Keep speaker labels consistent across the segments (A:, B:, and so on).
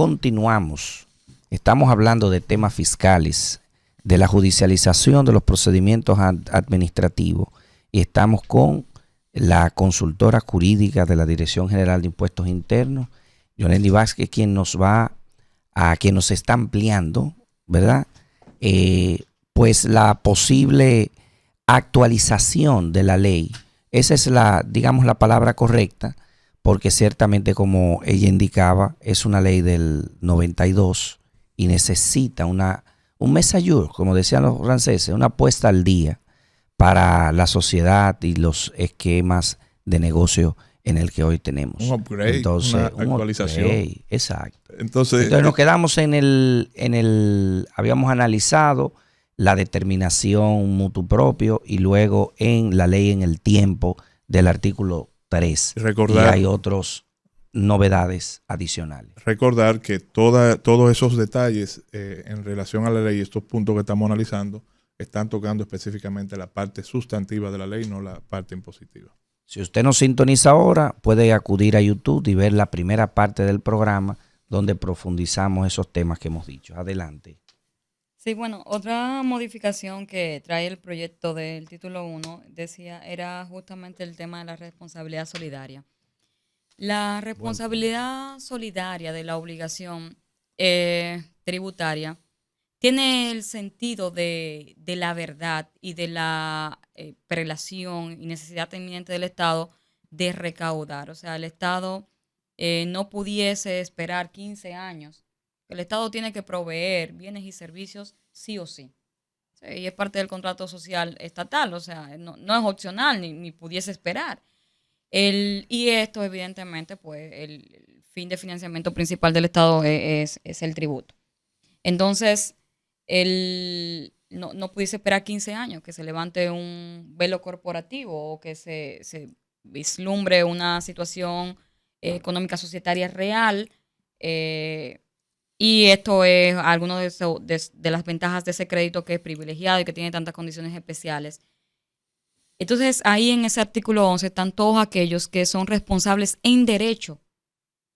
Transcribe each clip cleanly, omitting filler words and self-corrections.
A: Continuamos. Estamos hablando de temas fiscales, de la judicialización de los procedimientos administrativos y estamos con la consultora jurídica de la Dirección General de Impuestos Internos, Yoleni Vázquez, quien nos está ampliando, ¿verdad? Pues la posible actualización de la ley. Esa es digamos, la palabra correcta, porque ciertamente, como ella indicaba, es una ley del 92 y necesita un mise à jour, como decían los franceses, una puesta al día para la sociedad y los esquemas de negocio en el que hoy tenemos.
B: Un upgrade,
A: entonces,
B: una actualización.
A: Upgrade, exacto.
B: Entonces
A: nos quedamos habíamos analizado la determinación mutuo propio y luego en la ley en el tiempo del artículo 3. Y hay otras novedades adicionales.
B: Recordar que todos esos detalles en relación a la ley, estos puntos que estamos analizando, están tocando específicamente la parte sustantiva de la ley, no la parte impositiva.
A: Si usted nos sintoniza ahora, puede acudir a YouTube y ver la primera parte del programa donde profundizamos esos temas que hemos dicho. Adelante.
C: Sí, bueno, otra modificación que trae el proyecto del título 1, era justamente el tema de la responsabilidad solidaria. La responsabilidad solidaria de la obligación tributaria tiene el sentido de la verdad y de la prelación y necesidad inminente del Estado de recaudar. O sea, el Estado no pudiese esperar 15 años. El Estado tiene que proveer bienes y servicios sí o sí. Y es parte del contrato social estatal, o sea, no es opcional ni pudiese esperar. Y esto, evidentemente, pues el fin de financiamiento principal del Estado es el tributo. Entonces, no pudiese esperar 15 años que se levante un velo corporativo o que se vislumbre una situación económica societaria real. Y esto es alguna de las ventajas de ese crédito que es privilegiado y que tiene tantas condiciones especiales. Entonces, ahí en ese artículo 11 están todos aquellos que son responsables en derecho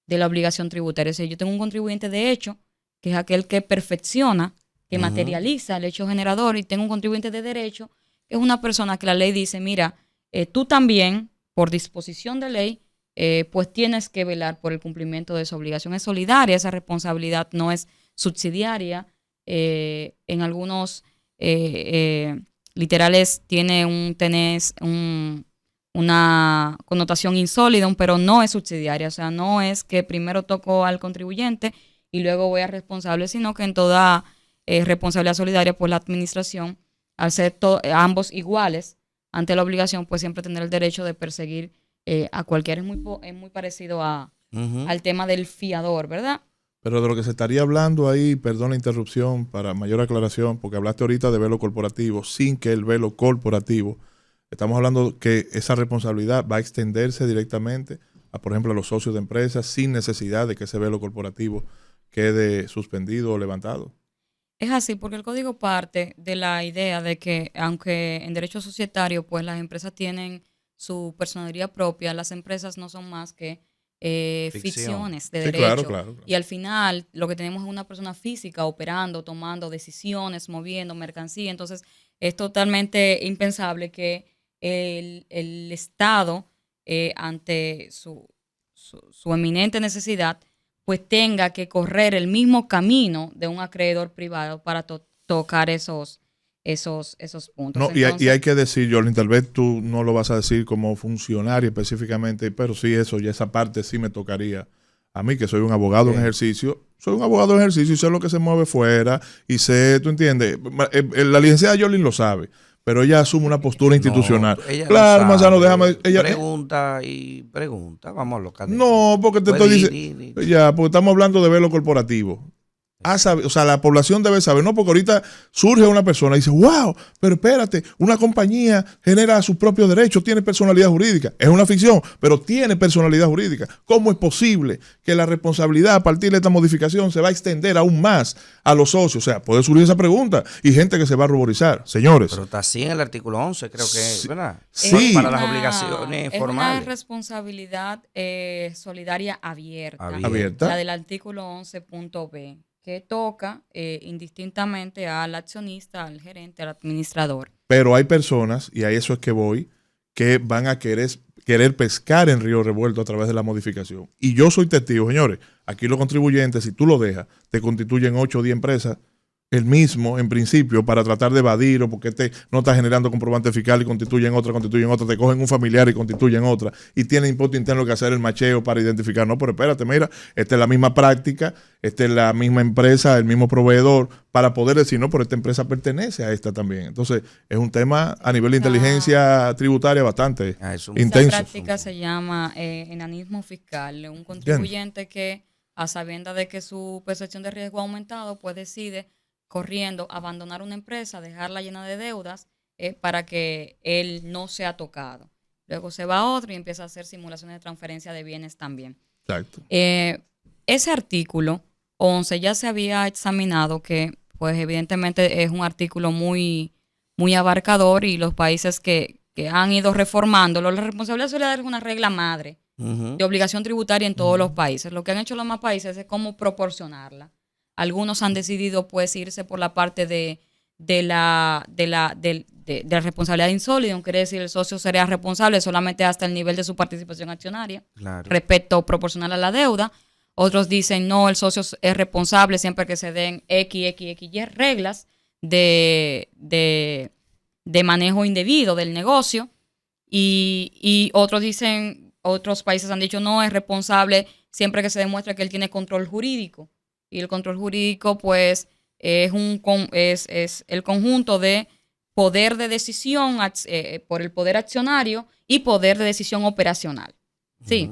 C: de la obligación tributaria. Es decir, yo tengo un contribuyente de hecho, que es aquel que perfecciona, que materializa el hecho generador, y tengo un contribuyente de derecho, que es una persona que la ley dice, mira, tú también, por disposición de ley, pues tienes que velar por el cumplimiento de esa obligación. Es solidaria, esa responsabilidad no es subsidiaria. En algunos literales tiene una connotación insólida, pero no es subsidiaria. O sea, no es que primero toco al contribuyente y luego voy a responsable, sino que en toda responsabilidad solidaria, pues la administración, al ser ambos iguales ante la obligación, pues siempre tendrá el derecho de perseguir a cualquiera. Es muy parecido al tema del fiador, ¿verdad?
B: Pero de lo que se estaría hablando ahí, perdón la interrupción, para mayor aclaración, porque hablaste ahorita de velo corporativo, sin que el velo corporativo, estamos hablando que esa responsabilidad va a extenderse directamente a, por ejemplo, a los socios de empresas, sin necesidad de que ese velo corporativo quede suspendido o levantado.
C: Es así, porque el código parte de la idea de que, aunque en derecho societario, pues las empresas tienen su personalidad propia, las empresas no son más que ficciones de derecho. Claro. Y al final lo que tenemos es una persona física operando, tomando decisiones, moviendo mercancía. Entonces es totalmente impensable que el Estado, ante su eminente necesidad, pues tenga que correr el mismo camino de un acreedor privado para tocar esos puntos.
B: No, entonces, y hay que decir, Yolini, tal vez tú no lo vas a decir como funcionario específicamente, pero sí esa parte sí me tocaría a mí, que soy un abogado en ejercicio. Soy un abogado en ejercicio y sé lo que se mueve fuera y sé, tú entiendes, la licenciada Yolini lo sabe, pero ella asume una postura institucional. Claro, Manzano, déjame. Ella
A: pregunta, vamos a lo que
B: no, porque te estoy diciendo. Ya, porque estamos hablando de velo corporativo. o sea, la población debe saber, no porque ahorita surge una persona y dice, wow, pero espérate, una compañía genera sus propios derechos, tiene personalidad jurídica. Es una ficción, pero tiene personalidad jurídica. ¿Cómo es posible que la responsabilidad a partir de esta modificación se va a extender aún más a los socios? O sea, puede surgir esa pregunta y gente que se va a ruborizar. Señores.
A: Pero está así en el artículo 11, creo que es, ¿verdad?
B: Sí.
A: Para las obligaciones
C: es
A: formales.
C: una responsabilidad solidaria abierta.
B: Abierta.
C: La del artículo 11.b, que toca indistintamente al accionista, al gerente, al administrador.
B: Pero hay personas, y a eso es que voy, que van a querer pescar en río revuelto a través de la modificación. Y yo soy testigo, señores. Aquí los contribuyentes, si tú lo dejas, te constituyen 8 o 10 empresas, el mismo, en principio, para tratar de evadir o porque no está generando comprobante fiscal y constituyen otra, te cogen un familiar y constituyen otra, y tienen impuesto interno que hacer el macheo para identificar. No, pero espérate, mira, esta es la misma práctica, esta es la misma empresa, el mismo proveedor, para poder decir, no, pero esta empresa pertenece a esta también. Entonces, es un tema a nivel de inteligencia tributaria bastante intenso.
C: Esa práctica se llama enanismo fiscal. Un contribuyente que, a sabienda de que su percepción de riesgo ha aumentado, pues decide corriendo abandonar una empresa, dejarla llena de deudas para que él no sea tocado. Luego se va a otro y empieza a hacer simulaciones de transferencia de bienes también.
B: Exacto.
C: Ese artículo 11 ya se había examinado, que pues evidentemente es un artículo muy, muy abarcador, y los países que han ido reformándolo, la responsabilidad solidaria es una regla madre de obligación tributaria en todos los países. Lo que han hecho los demás países es cómo proporcionarla. Algunos han decidido pues irse por la parte de la responsabilidad insólida, quiere decir el socio sería responsable solamente hasta el nivel de su participación accionaria, respecto proporcional a la deuda. Otros dicen no, el socio es responsable siempre que se den XY reglas de manejo indebido del negocio, y otros países han dicho no, es responsable siempre que se demuestre que él tiene control jurídico. Y el control jurídico, pues, es el conjunto de poder de decisión por el poder accionario y poder de decisión operacional. Sí.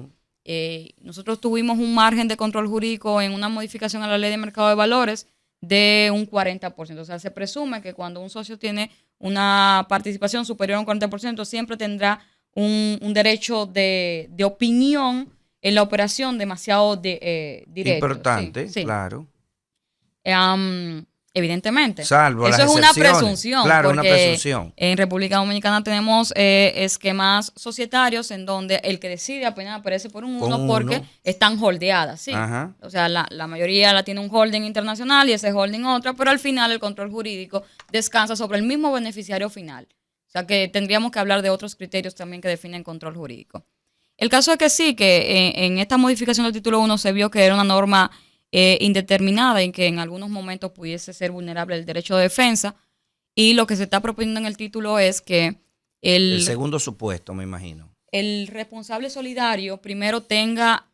C: Nosotros tuvimos un margen de control jurídico en una modificación a la ley de mercado de valores de un 40%. O sea, se presume que cuando un socio tiene una participación superior a un 40%, siempre tendrá un derecho de opinión en la operación demasiado directo.
A: Importante,
C: sí.
A: Claro.
C: Evidentemente.
A: Salvo
C: eso
A: las
C: es una
A: excepciones.
C: presunción.
A: Claro,
C: porque
A: una presunción.
C: En República Dominicana tenemos esquemas societarios en donde el que decide apenas aparece por un uno porque están holdeadas. ¿Sí?
A: Ajá.
C: O sea, la mayoría la tiene un holding internacional y ese holding otra, pero al final el control jurídico descansa sobre el mismo beneficiario final. O sea que tendríamos que hablar de otros criterios también que definen control jurídico. El caso es que sí, que en esta modificación del título 1 se vio que era una norma indeterminada y que en algunos momentos pudiese ser vulnerable el derecho de defensa, y lo que se está proponiendo en el título es que el
A: segundo supuesto, me imagino.
C: El responsable solidario primero tenga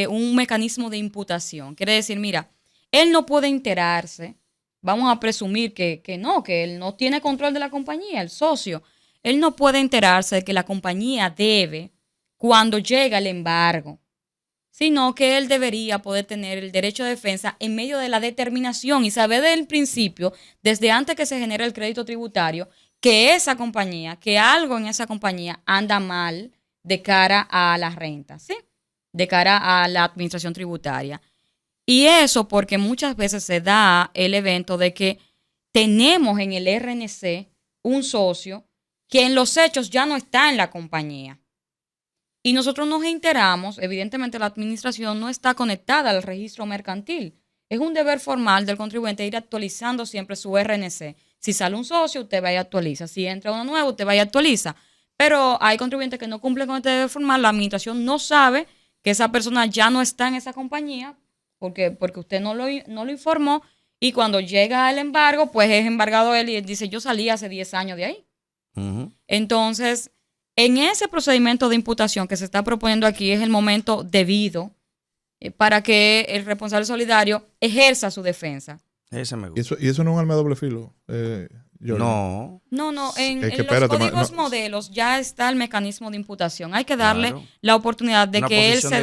C: un mecanismo de imputación. Quiere decir, mira, él no puede enterarse, vamos a presumir que él no tiene control de la compañía, el socio, él no puede enterarse de que la compañía debe cuando llega el embargo, sino que él debería poder tener el derecho de defensa en medio de la determinación y saber desde el principio, desde antes que se genere el crédito tributario, que esa compañía, que algo en esa compañía anda mal de cara a la renta, ¿sí? De cara a la administración tributaria. Y eso porque muchas veces se da el evento de que tenemos en el RNC un socio que en los hechos ya no está en la compañía. Y nosotros nos enteramos, evidentemente la administración no está conectada al registro mercantil. Es un deber formal del contribuyente ir actualizando siempre su RNC. Si sale un socio, usted va y actualiza. Si entra uno nuevo, usted va y actualiza. Pero hay contribuyentes que no cumplen con este deber formal. La administración no sabe que esa persona ya no está en esa compañía porque usted no lo informó. Y cuando llega el embargo, pues es embargado él y él dice, yo salí hace 10 años de ahí. Entonces, en ese procedimiento de imputación que se está proponiendo aquí es el momento debido para que el responsable solidario ejerza su defensa.
A: Ese me gusta.
B: ¿Y eso no es un arma de doble filo?
A: No.
C: En los códigos modelos ya está el mecanismo de imputación. Hay que darle la oportunidad de que él se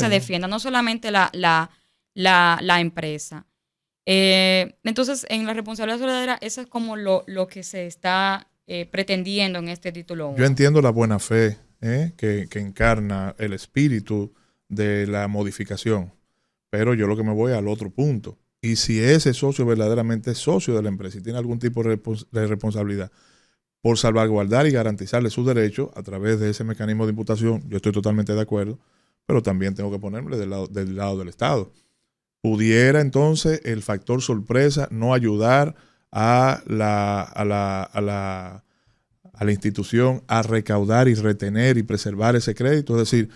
C: defienda, no solamente la la empresa. Entonces, en la responsabilidad solidaria, eso es como lo que se está pretendiendo en este título 1.
B: Yo entiendo la buena fe que encarna el espíritu de la modificación, pero yo lo que me voy al otro punto. Y si ese socio verdaderamente es socio de la empresa y tiene algún tipo de responsabilidad por salvaguardar y garantizarle sus derechos a través de ese mecanismo de imputación, yo estoy totalmente de acuerdo, pero también tengo que ponerme del lado del Estado. Pudiera entonces el factor sorpresa no ayudar a la institución a recaudar y retener y preservar ese crédito. Es decir,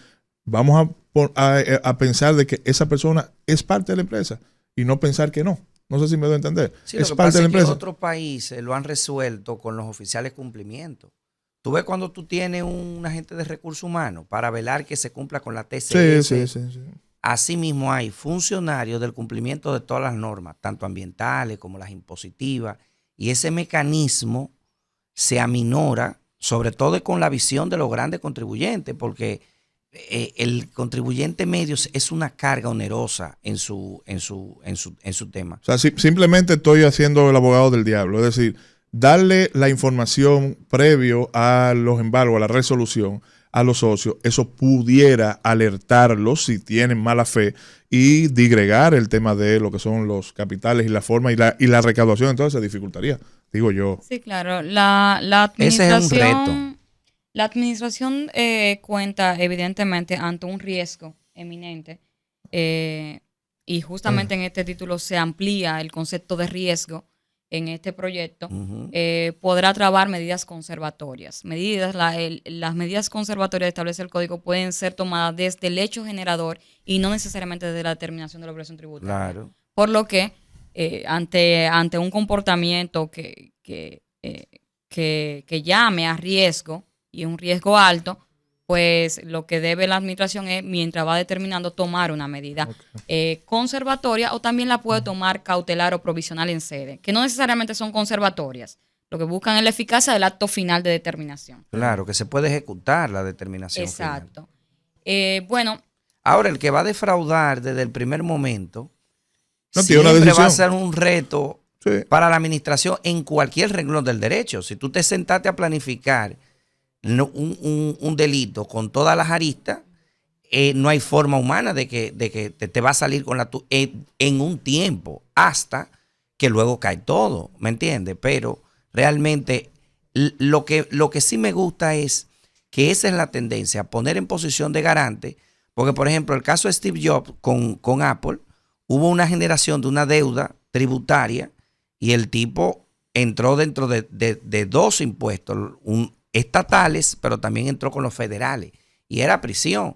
B: vamos a pensar de que esa persona es parte de la empresa y no pensar que no. No sé si me doy a entender.
A: Sí,
B: es
A: lo que
B: parte
A: pasa
B: de la
A: es que
B: empresa.
A: otros países lo han resuelto con los oficiales cumplimiento. Tú ves cuando tú tienes un agente de recursos humanos para velar que se cumpla con la TCS.
B: Sí.
A: Asimismo hay funcionarios del cumplimiento de todas las normas, tanto ambientales como las impositivas, y ese mecanismo se aminora, sobre todo con la visión de los grandes contribuyentes, porque el contribuyente medio es una carga onerosa en su tema.
B: O sea, simplemente estoy haciendo el abogado del diablo, es decir, darle la información previo a los embargos, a la resolución a los socios, eso pudiera alertarlos si tienen mala fe y digregar el tema de lo que son los capitales y la forma y la recaudación, entonces se dificultaría, digo yo.
C: Sí, claro. La administración,
A: ese es un reto.
C: La administración cuenta evidentemente ante un riesgo eminente y justamente en este título se amplía el concepto de riesgo en este proyecto. Podrá trabar medidas conservatorias. Las medidas conservatorias establece el código pueden ser tomadas desde el hecho generador y no necesariamente desde la determinación de la obligación tributaria.
A: Claro.
C: Por lo que ante un comportamiento que llame a riesgo y un riesgo alto, pues lo que debe la administración es, mientras va determinando, tomar una medida conservatoria o también la puede tomar cautelar o provisional en sede, que no necesariamente son conservatorias. Lo que buscan es la eficacia del acto final de determinación.
A: Claro, que se puede ejecutar la determinación
C: Exacto.
A: final.
C: Bueno.
A: Ahora, el que va a defraudar desde el primer momento
B: no tiene una
A: siempre
B: decisión.
A: va a ser un reto para la administración en cualquier renglón del derecho. Si tú te sentaste a planificar un delito con todas las aristas, no hay forma humana de que te va a salir con en un tiempo hasta que luego cae todo, ¿me entiendes? Pero realmente lo que sí me gusta es que esa es la tendencia, poner en posición de garante, porque por ejemplo el caso de Steve Jobs con Apple, hubo una generación de una deuda tributaria y el tipo entró dentro de dos impuestos, estatales, pero también entró con los federales y era prisión.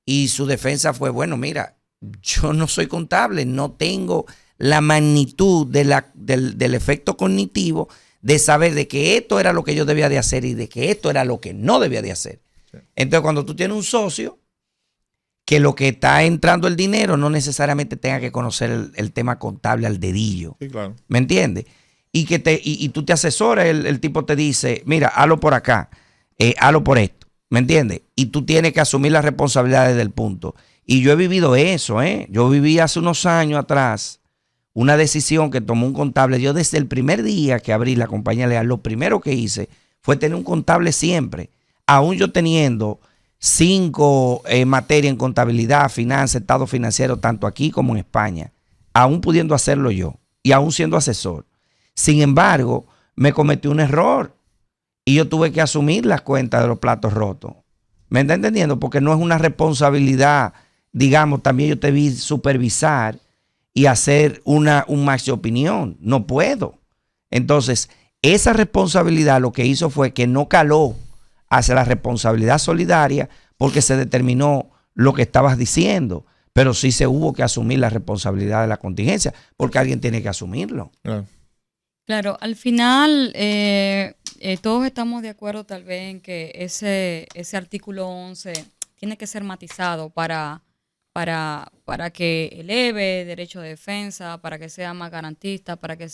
A: Y su defensa fue, bueno, mira, yo no soy contable, no tengo la magnitud del efecto cognitivo de saber de que esto era lo que yo debía de hacer y de que esto era lo que no debía de hacer. Sí. Entonces, cuando tú tienes un socio que lo que está entrando el dinero no necesariamente tenga que conocer el tema contable al dedillo.
B: Sí, claro.
A: ¿Me entiendes? Y que y tú te asesoras, el tipo te dice, mira, hazlo por acá, hazlo por esto, ¿me entiendes? Y tú tienes que asumir las responsabilidades del punto. Y yo he vivido eso, Yo viví hace unos años atrás una decisión que tomó un contable. Yo desde el primer día que abrí la compañía leal, lo primero que hice fue tener un contable siempre, aún yo teniendo 5 materias en contabilidad, finanzas, estado financiero, tanto aquí como en España, aún pudiendo hacerlo yo y aún siendo asesor. Sin embargo, me cometí un error y yo tuve que asumir las cuentas de los platos rotos. ¿Me está entendiendo? Porque no es una responsabilidad, digamos, también yo te vi supervisar y hacer un match de opinión. No puedo. Entonces, esa responsabilidad lo que hizo fue que no caló hacia la responsabilidad solidaria porque se determinó lo que estabas diciendo, pero sí se hubo que asumir la responsabilidad de la contingencia porque alguien tiene que asumirlo.
C: Claro, al final todos estamos de acuerdo tal vez en que ese artículo 11 tiene que ser matizado para que eleve derecho de defensa, para que sea más garantista, para que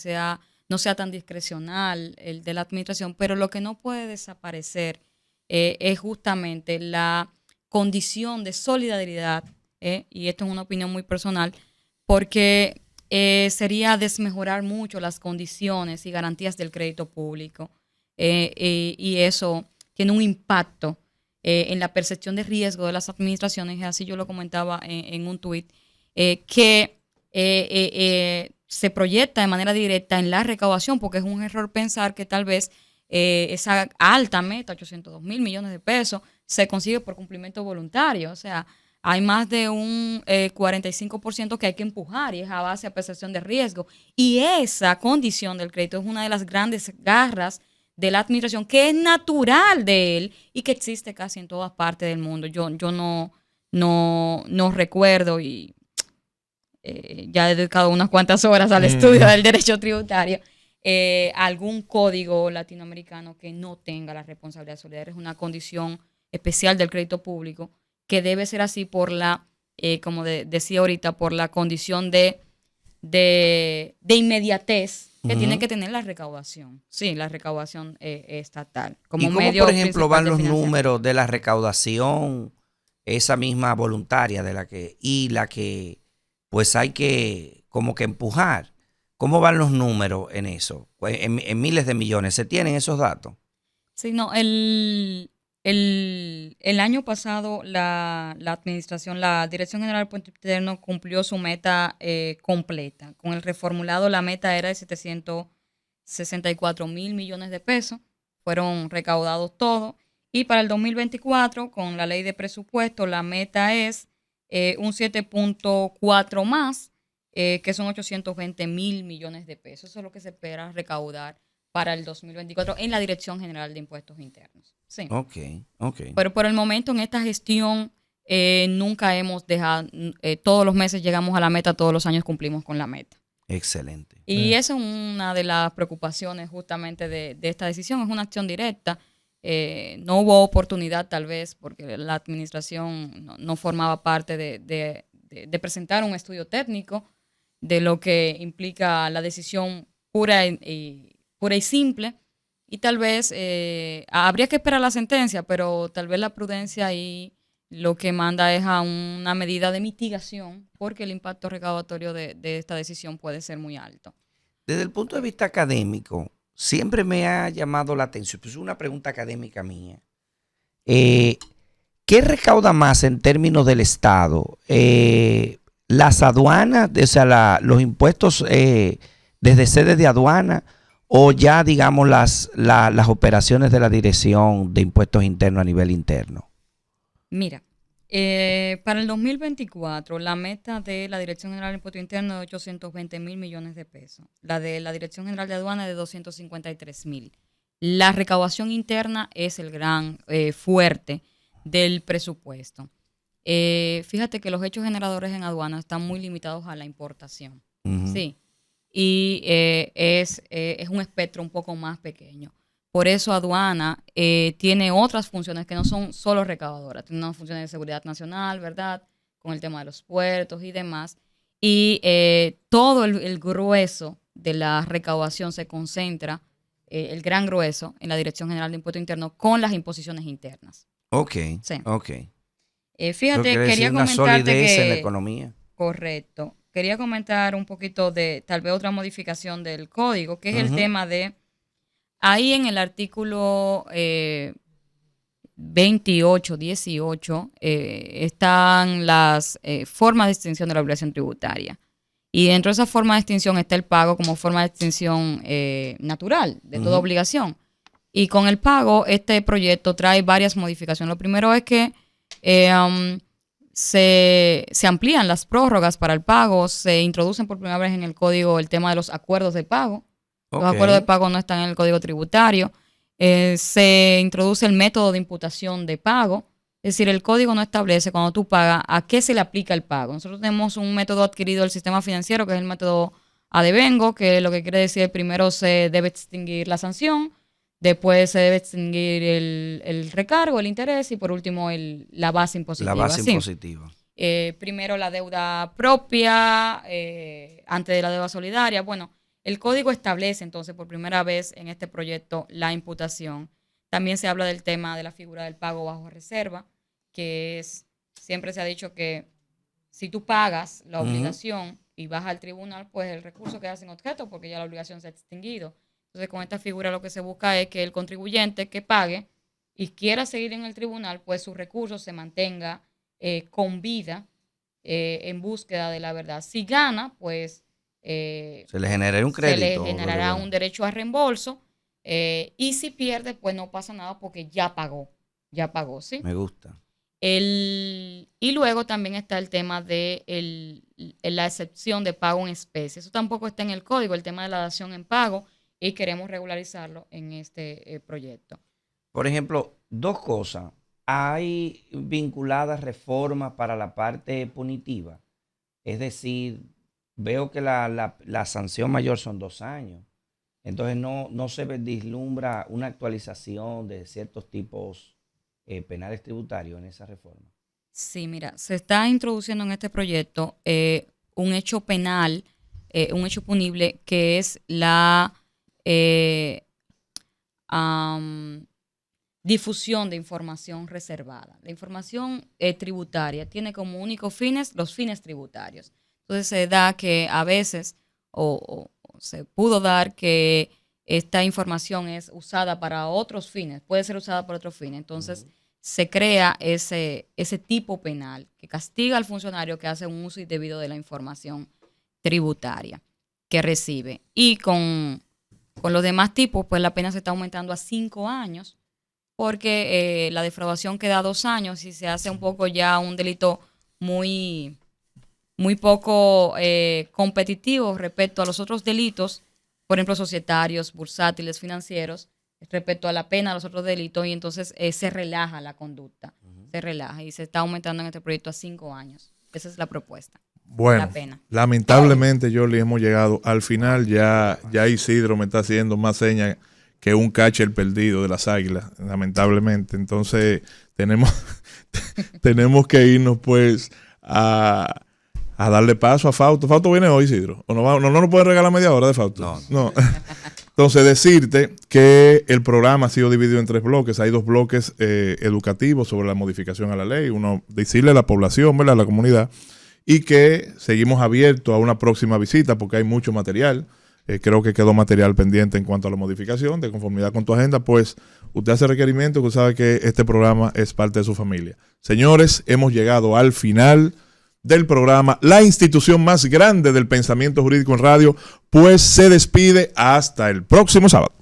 C: no sea tan discrecional el de la administración, pero lo que no puede desaparecer es justamente la condición de solidaridad, y esto es una opinión muy personal, porque sería desmejorar mucho las condiciones y garantías del crédito público. Y eso tiene un impacto en la percepción de riesgo de las administraciones, así yo lo comentaba en un tuit, que se proyecta de manera directa en la recaudación, porque es un error pensar que tal vez esa alta meta, 802.000 millones de pesos, se consigue por cumplimiento voluntario. O sea, hay más de un 45% que hay que empujar y es a base de percepción de riesgo. Y esa condición del crédito es una de las grandes garras de la administración, que es natural de él y que existe casi en todas partes del mundo. Yo no recuerdo, y ya he dedicado unas cuantas horas al estudio del derecho tributario, algún código latinoamericano que no tenga la responsabilidad solidaria. Es una condición especial del crédito público que debe ser así por la, como decía ahorita, por la condición de inmediatez que tiene que tener la recaudación. Sí, la recaudación estatal. Como
A: ¿Y cómo,
C: medio
A: por ejemplo, van los
C: financiamiento.
A: números de la recaudación, esa misma voluntaria de la que pues hay que como que empujar? ¿Cómo van los números en eso? En miles de millones. ¿Se tienen esos datos?
C: Sí, no, el año pasado la administración, la Dirección General del Puerto Interno cumplió su meta completa. Con el reformulado la meta era de 764.000 millones de pesos. Fueron recaudados todos. Y para el 2024, con la ley de presupuesto, la meta es un 7.4 más, que son 820.000 millones de pesos. Eso es lo que se espera recaudar para el 2024 en la Dirección General de Impuestos Internos. Sí.
A: Ok.
C: Pero por el momento en esta gestión nunca hemos dejado, todos los meses llegamos a la meta, todos los años cumplimos con la meta.
A: Excelente.
C: Y esa es una de las preocupaciones justamente de esta decisión, es una acción directa. No hubo oportunidad tal vez porque la administración no formaba parte de presentar un estudio técnico de lo que implica la decisión pura y simple, y tal vez habría que esperar la sentencia, pero tal vez la prudencia ahí lo que manda es a una medida de mitigación, porque el impacto recaudatorio de esta decisión puede ser muy alto.
A: Desde el punto de vista académico, siempre me ha llamado la atención, pues es una pregunta académica mía. ¿Qué recauda más en términos del Estado? ¿Las aduanas, o sea, los impuestos desde sedes de aduana, o ya, digamos, las operaciones de la Dirección de Impuestos Internos a nivel interno?
C: Mira, para el 2024, la meta de la Dirección General de Impuestos Internos es de 820.000 millones de pesos. La de la Dirección General de Aduana es de 253.000. La recaudación interna es el gran fuerte del presupuesto. Fíjate que los hechos generadores en aduana están muy limitados a la importación. Sí. Y es un espectro un poco más pequeño. Por eso aduana tiene otras funciones que no son solo recaudadoras. Tiene unas funciones de seguridad nacional, ¿verdad? Con el tema de los puertos y demás. Y todo el grueso de la recaudación se concentra, el gran grueso, en la Dirección General de Impuestos Internos con las imposiciones internas.
A: Ok,
C: sí.
A: Ok.
C: Fíjate, quería
A: una
C: comentarte
A: solidez
C: que...
A: en la economía.
C: Correcto. Quería comentar un poquito de tal vez otra modificación del código, que es el tema de... Ahí en el artículo 28, 18, están las formas de extinción de la obligación tributaria. Y dentro de esa forma de extinción está el pago como forma de extinción natural de toda obligación. Y con el pago, este proyecto trae varias modificaciones. Lo primero es que se amplían las prórrogas para el pago, se introducen por primera vez en el código el tema de los acuerdos de pago. Los acuerdos de pago no están en el código tributario. Se introduce el método de imputación de pago. Es decir, el código no establece cuando tú pagas a qué se le aplica el pago. Nosotros tenemos un método adquirido del sistema financiero que es el método adevengo, que lo que quiere decir primero se debe extinguir la sanción, después se debe extinguir el recargo, el interés y por último la base impositiva.
A: La base impositiva.
C: Primero la deuda propia, antes de la deuda solidaria. Bueno, el código establece entonces por primera vez en este proyecto la imputación. También se habla del tema de la figura del pago bajo reserva, que siempre se ha dicho que si tú pagas la obligación y baja al tribunal, pues el recurso queda sin objeto porque ya la obligación se ha extinguido. Entonces, con esta figura lo que se busca es que el contribuyente que pague y quiera seguir en el tribunal, pues su recurso se mantenga con vida en búsqueda de la verdad. Si gana, pues
A: se le generará un crédito.
C: Se le generará un derecho a reembolso. Y si pierde, pues no pasa nada porque ya pagó, ¿sí?
A: Me gusta.
C: Y luego también está el tema de la excepción de pago en especie. Eso tampoco está en el código, el tema de la dación en pago, y queremos regularizarlo en este proyecto.
A: Por ejemplo, dos cosas. Hay vinculadas reformas para la parte punitiva. Es decir, veo que la sanción mayor son 2 años. Entonces no se vislumbra una actualización de ciertos tipos penales tributarios en esa reforma.
C: Sí, mira, se está introduciendo en este proyecto un hecho penal, un hecho punible, que es la difusión de información reservada. La información tributaria tiene como únicos fines los fines tributarios. Entonces se da que a veces, o se pudo dar que esta información es usada para otros fines, puede ser usada por otros fines. Entonces se crea ese tipo penal que castiga al funcionario que hace un uso indebido de la información tributaria que recibe. Y con los demás tipos, pues la pena se está aumentando a 5 años, porque la defraudación queda a 2 años y se hace un poco ya un delito muy poco competitivo respecto a los otros delitos, por ejemplo, societarios, bursátiles, financieros, respecto a la pena, a los otros delitos, y entonces se relaja la conducta, se relaja y se está aumentando en este proyecto a 5 años. Esa es la propuesta.
B: Bueno,
C: la pena.
B: Lamentablemente, Yoli, hemos llegado al final. Ya Isidro me está haciendo más señas que un catcher perdido de las Águilas, lamentablemente. Entonces, tenemos que irnos pues a darle paso a Fausto. ¿Fausto viene hoy, Isidro? ¿O no nos puede regalar media hora de Fausto? No. Entonces, decirte que el programa ha sido dividido en 3 bloques. Hay 2 bloques educativos sobre la modificación a la ley. Uno, decirle a la población, ¿verdad?, a la comunidad, y que seguimos abiertos a una próxima visita porque hay mucho material. Creo que quedó material pendiente en cuanto a la modificación. De conformidad con tu agenda, pues usted hace requerimiento, que usted sabe que este programa es parte de su familia. Señores, hemos llegado al final del programa. La institución más grande del pensamiento jurídico en radio, pues se despide hasta el próximo sábado.